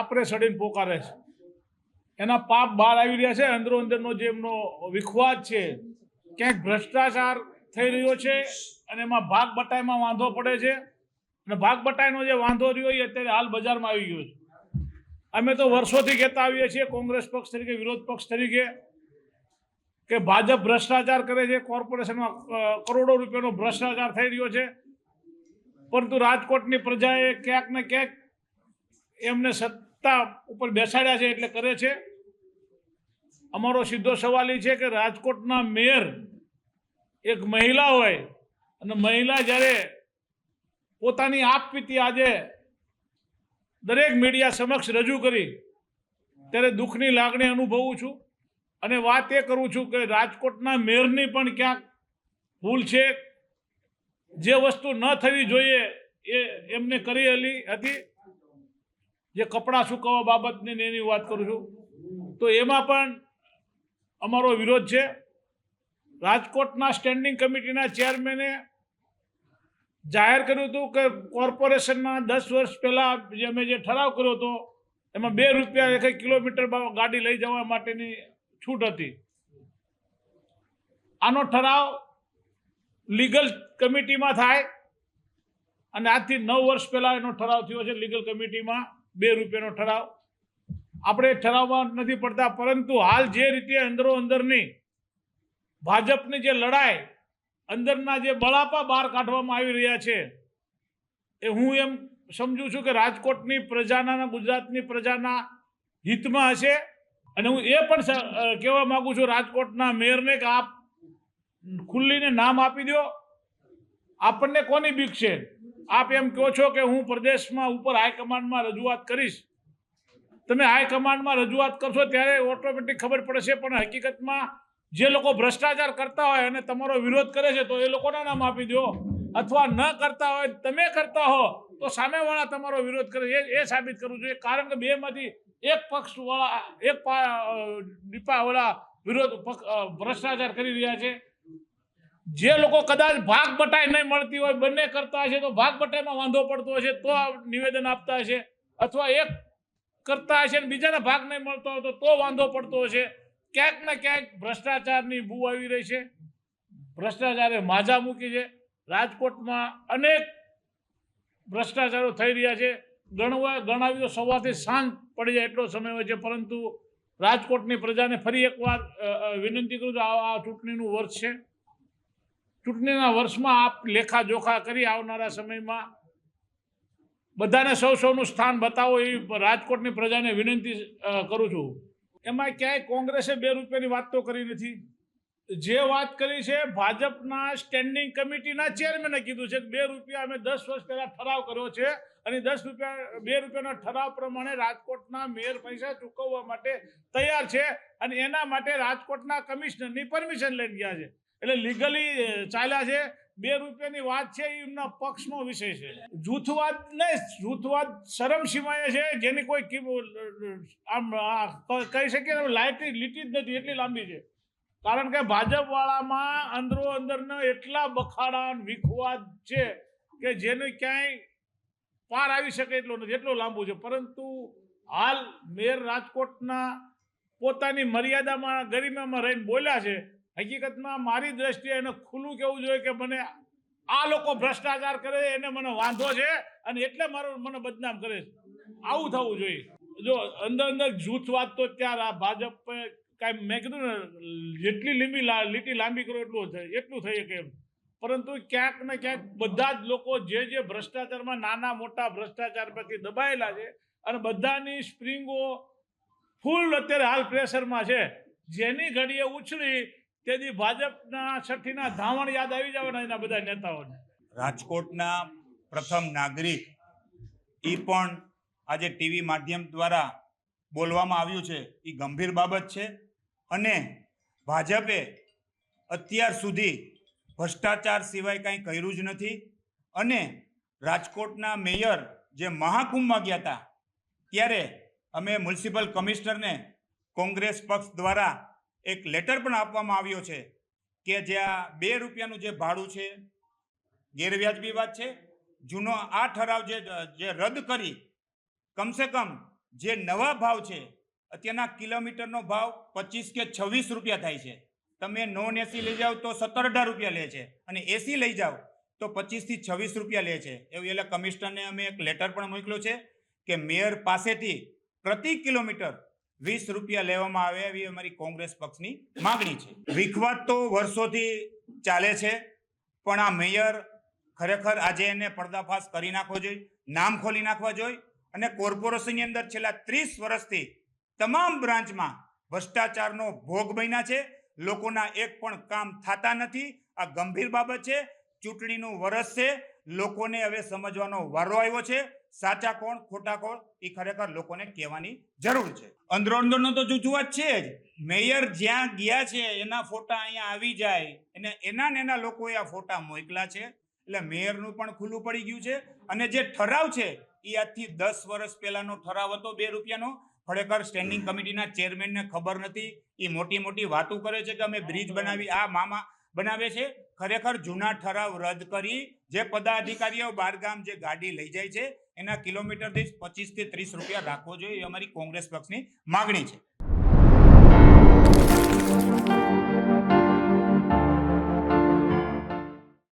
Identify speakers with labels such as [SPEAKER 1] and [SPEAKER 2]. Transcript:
[SPEAKER 1] પાપરે સડીને પોકારે છે, એના પાપ બહાર આવી રહ્યા છે। અંદરો અંદરનો જે એમનો વિખવાદ છે, ક્યાંક ભ્રષ્ટાચાર થઈ રહ્યો છે અને એમાં ભાગ બટાઈમાં વાંધો પડે છે અને ભાગ બટાઈનો જે વાંધો રહ્યો એ અત્યારે હાલ બજારમાં આવી ગયો છે। અમે તો વર્ષોથી કહેતા આવીએ છીએ કોંગ્રેસ પક્ષ તરીકે, વિરોધ પક્ષ તરીકે, કે ભાજપ ભ્રષ્ટાચાર કરે છે, કોર્પોરેશનમાં કરોડો રૂપિયાનો ભ્રષ્ટાચાર થઈ રહ્યો છે, પરંતુ રાજકોટની પ્રજાએ ક્યાંક ને ક્યાંક એમને સત્તા ઉપર બેસાડ્યા છે એટલે કરે છે। અમારો સીધો સવાલ એ છે કે રાજકોટના મેયર એક મહિલા હોય અને મહિલા જ્યારે પોતાની આપવીતી આજે દરેક મીડિયા સમક્ષ રજૂ કરી ત્યારે દુઃખની લાગણી અનુભવું છું અને વાત એ કરું છું કે રાજકોટના મેયરની પણ ક્યાંક ભૂલ છે। જે વસ્તુ ન થવી જોઈએ એ એમને કરેલી હતી, જે કપડાં સૂકવવા બાબતની એની વાત કરું છું, તો એમાં પણ અમારો વિરોધ છે। રાજકોટના સ્ટેન્ડિંગ કમિટીના ચેરમેને જાહેર કર્યું હતું કે કોર્પોરેશનના 10 વર્ષ પહેલાં અમે જે ઠરાવ કર્યો હતો એમાં 2 રૂપિયા એક કિલોમીટર ગાડી લઈ જવા માટેની છૂટ હતી। આનો ઠરાવ લીગલ કમિટીમાં થાય અને આજથી 9 વર્ષ પહેલાં એનો ઠરાવ થયો છે લીગલ કમિટીમાં 2 રૂપિયાનો ઠરાવ। આપણે ઠરાવમાં નથી પડતા, પરંતુ હાલ જે રીતે અંદરો અંદરની ભાજપની જે લડાઈ, અંદરના જે બળાપા બહાર કાઢવામાં આવી રહ્યા છે, એ હું એમ સમજુ છું કે રાજકોટની પ્રજાના, ગુજરાતની પ્રજાના હિતમાં હશે। અને હું એ પણ કહેવા માગું છું રાજકોટના મેયરને કે આપ ખુલ્લીને નામ આપી દો। આપણને કોની બીક છે? આપ એમ કહો છો કે હું પ્રદેશમાં ઉપર હાઈકમાન્ડમાં રજૂઆત કરીશ। તમે હાઈકમાન્ડમાં રજૂઆત કરશો ત્યારે ઓટોમેટિક ખબર પડશે, પણ હકીકતમાં જે લોકો ભ્રષ્ટાચાર કરતા હોય અને તમારો વિરોધ કરે છે તો એ લોકોના નામ આપી દો, અથવા ન કરતા હોય તમે કરતા હો તો સામેવાળા તમારો વિરોધ કરે એ સાબિત કરવું જોઈએ। કારણ કે બેમાંથી એક પક્ષવાળા દીપાવાળા વિરોધ ભ્રષ્ટાચાર કરી રહ્યા છે। જે લોકો કદાચ ભાગ બટાઈ નહીં મળતી હોય, બંને કરતા હશે તો ભાગ બટાઈમાં વાંધો પડતો હશે તો નિવેદન આપતા હશે, અથવા એક કરતા હશે ને બીજાના ભાગ નહીં મળતો હોય તો વાંધો પડતો હશે। ક્યાંક ને ક્યાંક ભ્રષ્ટાચારની બૂ આવી રહી છે, ભ્રષ્ટાચારે માજા મૂકી છે। રાજકોટમાં અનેક ભ્રષ્ટાચારો થઈ રહ્યા છે, ગણાવી તો સવારથી સાંજ પડી જાય એટલો સમય હોય છે, પરંતુ રાજકોટની પ્રજાને ફરી એકવાર વિનંતી કરું છું, આ ચૂંટણીનું વર્ષ છે, ચૂંટણીના વર્ષમાં આપ લેખાજોખા કરી આવનારા સમયમાં બધાને સૌનું સ્થાન બતાવો એવી રાજકોટની પ્રજાને વિનંતી કરું છું। એમાં ક્યાંય કોંગ્રેસે 2 રૂપિયાની વાત તો કરી નથી। જે વાત કરી છે ભાજપના સ્ટેન્ડિંગ કમિટીના ચેરમેને કીધું છે કે 2 રૂપિયા અમે 10 વર્ષ પહેલા ઠરાવ કર્યો છે અને 2 રૂપિયાના ઠરાવ પ્રમાણે રાજકોટના મેયર પૈસા ચૂકવવા માટે તૈયાર છે અને એના માટે રાજકોટના કમિશનરની પરમિશન લઈને ગયા છે, એટલે લીગલી ચાલ્યા છે। 2 રૂપિયાની વાત છે એ એમના પક્ષનો વિષય છે। જૂથવાદ નહીં, જૂથવાદ શરમસીમાએ છે, જેની કોઈ આમ કહી શકીએ લીટી જ નથી, એટલી લાંબી છે। કારણ કે ભાજપવાળામાં અંદરો અંદરના એટલા બખાડા વિખવાદ છે કે જેને ક્યાંય પાર આવી શકે એટલો નથી, એટલો લાંબુ છે। પરંતુ હાલ મેયર રાજકોટના પોતાની મર્યાદામાં, ગરિમામાં રહીને બોલ્યા છે। હકીકતમાં મારી દ્રષ્ટિએ એને ખુલ્લું કહેવું જોઈએ કે મને આ લોકો ભ્રષ્ટાચાર કરે એને મને વાંધો છે અને એટલે મને બદનામ કરે છે, આવું થવું જોઈએ। જો અંદર જૂથવાદ તો ત્યારે આ ભાજપ કાંઈ મેં કીધું ને જેટલી લીટી લાંબી કરો એટલું થઈ શકે એમ, પરંતુ ક્યાંક ને ક્યાંક બધા જ લોકો જે ભ્રષ્ટાચારમાં નાના મોટા ભ્રષ્ટાચાર પરથી દબાયેલા છે અને બધાની સ્પ્રિંગો ફૂલ અત્યારે હાલ પ્રેશરમાં છે, જેની ઘડીએ ઉછળી તેથી ભાજપના છઠ્ઠીના ધાવણ યાદ આવી જવાના એના બધા નેતાઓને।
[SPEAKER 2] રાજકોટના પ્રથમ નાગરિક એ પણ આજે ટીવી માધ્યમ દ્વારા બોલવામાં આવ્યું છે, એ ગંભીર બાબત છે અને ભાજપે અત્યાર સુધી ભ્રષ્ટાચાર સિવાય કાંઈ કર્યું જ નથી। અને રાજકોટના મેયર જે મહાકુંભમાં ગયા હતા ત્યારે અમે મ્યુનિસિપલ કમિશનરને કોંગ્રેસ પક્ષ દ્વારા એક લેટર પણ આપવામાં આવ્યો છે કે જ્યાં 2 રૂપિયાનું જે ભાડું છે ગેરવ્યાજબી વાત છે। જૂનો આ ઠરાવ જે રદ કરી કમસે કમ જે નવા ભાવ છે અત્યારના કિલોમીટરનો ભાવ 25 કે 26 રૂપિયા થાય છે. તમે નોન એસી લઈ જાઓ તો 17-18 રૂપિયા લે છે અને એસી લઈ જાઓ તો 25 થી 26 રૂપિયા લે છે. એવું એટલે કમિશનરને અમે એક લેટર પણ મોકલ્યો છે કે મેયર પાસેથી પ્રતિ કિલોમીટર 20 રૂપિયા લેવામાં આવે એવી અમારી કોંગ્રેસ પક્ષની માગણી છે. વિખવાદ તો વર્ષોથી ચાલે છે, પણ આ મેયર ખરેખર આજે એને પર્દાફાશ કરી નાખવો જોઈએ, નામ ખોલી નાખવા જોઈએ અને કોર્પોરેશનની અંદર છેલ્લા 30 વર્ષથી તમામ બ્રાન્ચમાં ભ્રષ્ટાચારનો ભોગ બન્યા છે. લોકોના એક પણ કામ થતા નથી. આ ગંભીર બાબત છે. ચૂંટણીનું વર્ષ છે. લોકોને હવે સમજવાનો વારો આવ્યો છે. સાચા કોણ ખોટા કોણ એ ખરેખર લોકોને કહેવાની જરૂર છે. અંદરો અંદરનો તો જૂજવાત છે જ. મેયર જ્યાં ગયા છે એના ફોટા અહીંયા આવી જાય અને એના લોકોએ આ ફોટા મોકલા છે. એટલે મેયરનું પણ ખુલ્લું પડી ગયું છે. અને જે ઠરાવ છે એ આજથી 10 વર્ષ પહેલાનો ઠરાવ હતો 2 રૂપિયાનો. ખરેખર સ્ટેન્ડિંગ કમિટીના ચેરમેનને ખબર નથી. એ મોટી મોટી વાતો કરે છે કે અમે બ્રિજ બનાવી, આ મામા બનાવે છે. ખરેખર જૂના ઠરાવ રદ કરી જે પદાધિકારીઓ બહારગામ જે ગાડી લઈ જાય છે એના કિલોમીટર દીઠ 25 થી 30 રૂપિયા રાખવો જોઈએ એ અમારી કોંગ્રેસ પક્ષની માગણી છે.